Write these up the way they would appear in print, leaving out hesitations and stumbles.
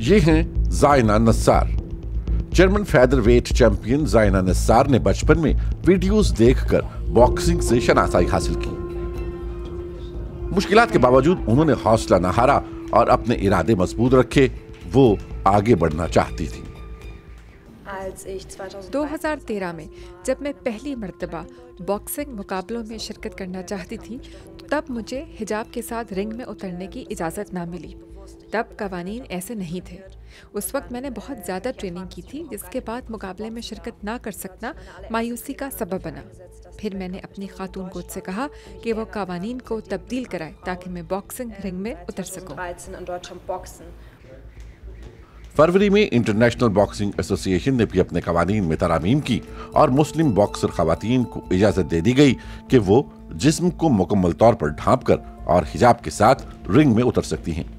ये हैं ज़ायना नस्सार। German featherweight champion ज़ायना नस्सार ने बचपन में वीडियोस देखकर बॉक्सिंग से शनाख्त हासिल की। मुश्किलात के बावजूद उन्होंने हौसला न हारा और अपने इरादे मजबूत रखे। वो आगे बढ़ना चाहती थी। 2013 में जब मैं पहली मर्तबा बॉक्सिंग मुकाबलों में शिरकत करना चाहती थी, तब मुझे हिजाब के साथ रिंग में उतरने की इजाज़त ना मिली। तब कवानीन ऐसे नहीं थे। उस वक्त मैंने बहुत ज़्यादा ट्रेनिंग की थी, जिसके बाद मुकाबले में शिरकत ना कर सकना मायूसी का सबब बना। फिर मैंने अपनी खातून कोच से कहा कि वो कवानीन को तब्दील कराए ताकि मैं बॉक्सिंग रिंग में उतर सकूं। फरवरी में इंटरनेशनल बॉक्सिंग एसोसिएशन ने भी अपने कवानीन में तरामीम की और मुस्लिम बॉक्सर खवातीन को इजाजत दे दी गई कि वो जिस्म को मुकम्मल तौर पर ढांप कर और हिजाब के साथ रिंग में उतर सकती हैं।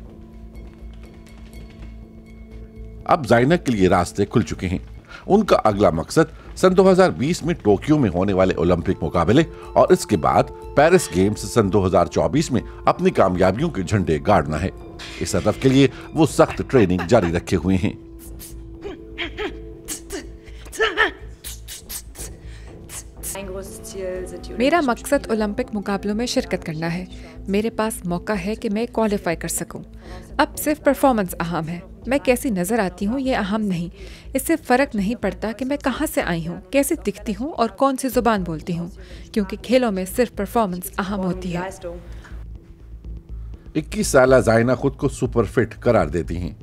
अब ज़ायना के लिए रास्ते खुल चुके हैं। उनका अगला मकसद सन 2020 में टोक्यो में होने वाले ओलंपिक मुकाबले और इसके बाद पेरिस गेम्स सन 2024 में अपनी कामयाबियों के झंडे गाड़ना है। इस हदफ के लिए वो सख्त ट्रेनिंग जारी रखे हुए हैं। मेरा मकसद ओलंपिक मुकाबलों में शिरकत करना है। मेरे पास मौका है कि मैं क्वालिफाई कर सकूं। अब सिर्फ परफॉर्मेंस अहम है। मैं कैसी नजर आती हूँ ये अहम नहीं। इससे फर्क नहीं पड़ता कि मैं कहाँ से आई हूँ, कैसे दिखती हूँ और कौन सी जुबान बोलती हूँ, क्योंकि खेलों में सिर्फ परफॉर्मेंस अहम होती है। 21 साल ज़ायना खुद को सुपर फिट करार देती हैं।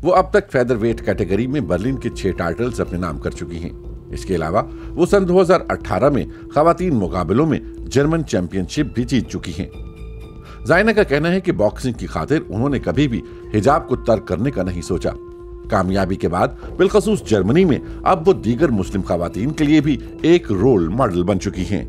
वो अब तक फेदरवेट कैटेगरी में बर्लिन के 6 टाइटल्स अपने नाम कर चुकी हैं। इसके अलावा वो सन 2018 में खवातीन मुकाबलों में जर्मन चैंपियनशिप भी जीत चुकी हैं। ज़ायना का कहना है कि बॉक्सिंग की खातिर उन्होंने कभी भी हिजाब को तर्क करने का नहीं सोचा। कामयाबी के बाद बिलखसूस जर्मनी में अब वो दीगर मुस्लिम खवातीन के लिए भी एक रोल मॉडल बन चुकी हैं।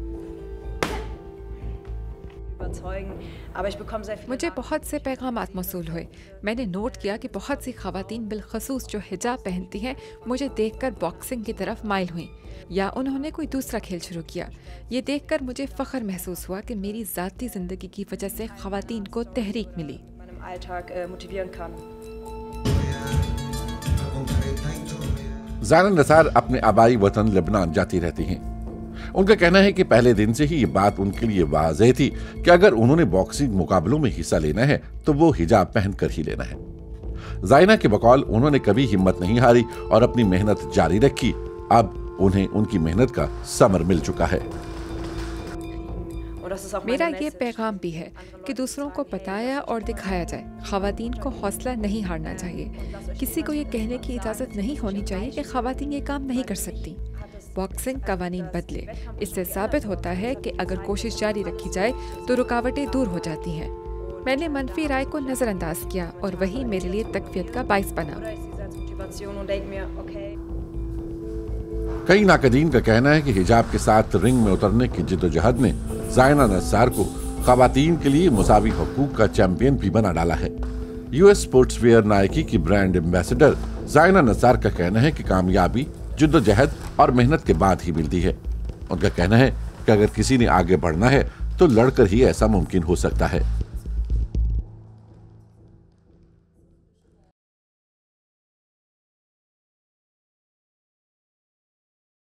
मुझे बहुत से पैगामात मौसूल हुए। मैंने नोट किया कि बहुत सी खवातीन बिलखसूस जो हिजाब पहनती हैं मुझे देखकर बॉक्सिंग की तरफ माइल हुई या उन्होंने कोई दूसरा खेल शुरू किया। ये देखकर मुझे फख्र महसूस हुआ कि मेरी ज़ाती ज़िंदगी की वजह से खवातीन को तहरीक मिली। ज़ायना नस्सार अपने आबाई वतन लेबनान जाती रहती हैं। उनका कहना है कि पहले दिन से ही ये बात उनके लिए वाज़ेह थी कि अगर उन्होंने बॉक्सिंग मुकाबलों में हिस्सा लेना है तो वो हिजाब पहनकर ही लेना है। ज़ायना के बकौल उन्होंने कभी हिम्मत नहीं हारी और अपनी मेहनत जारी रखी। अब उन्हें उनकी मेहनत का समर मिल चुका है। मेरा ये पैगाम भी है कि दूसरों को बताया और दिखाया जाए। खवातीन को हौसला नहीं हारना चाहिए। किसी को ये कहने की इजाज़त नहीं होनी चाहिए कि खवातीन ये काम नहीं कर सकती। बॉक्सिंग कवानीन बदले। इससे साबित होता है कि अगर कोशिश जारी रखी जाए तो रुकावटें दूर हो जाती हैं। मैंने मनफी राय को नज़रअंदाज किया और वही मेरे लिए तकवीत का बाइस बना। कई नाकदीन का कहना है कि हिजाब के साथ रिंग में उतरने की जिद्दोजहद ने ज़ायना नस्सार को खवातीन के लिए मुसावी हकूक का चैंपियन भी बना डाला है। यूएस स्पोर्ट्सवेयर नाइकी की ब्रांड एम्बेसडर ज़ायना नस्सार का कहना है कि कामयाबी जिद्दोजहद और मेहनत के बाद ही मिलती है। उनका कहना है कि अगर किसी ने आगे बढ़ना है तो लड़कर ही ऐसा मुमकिन हो सकता है।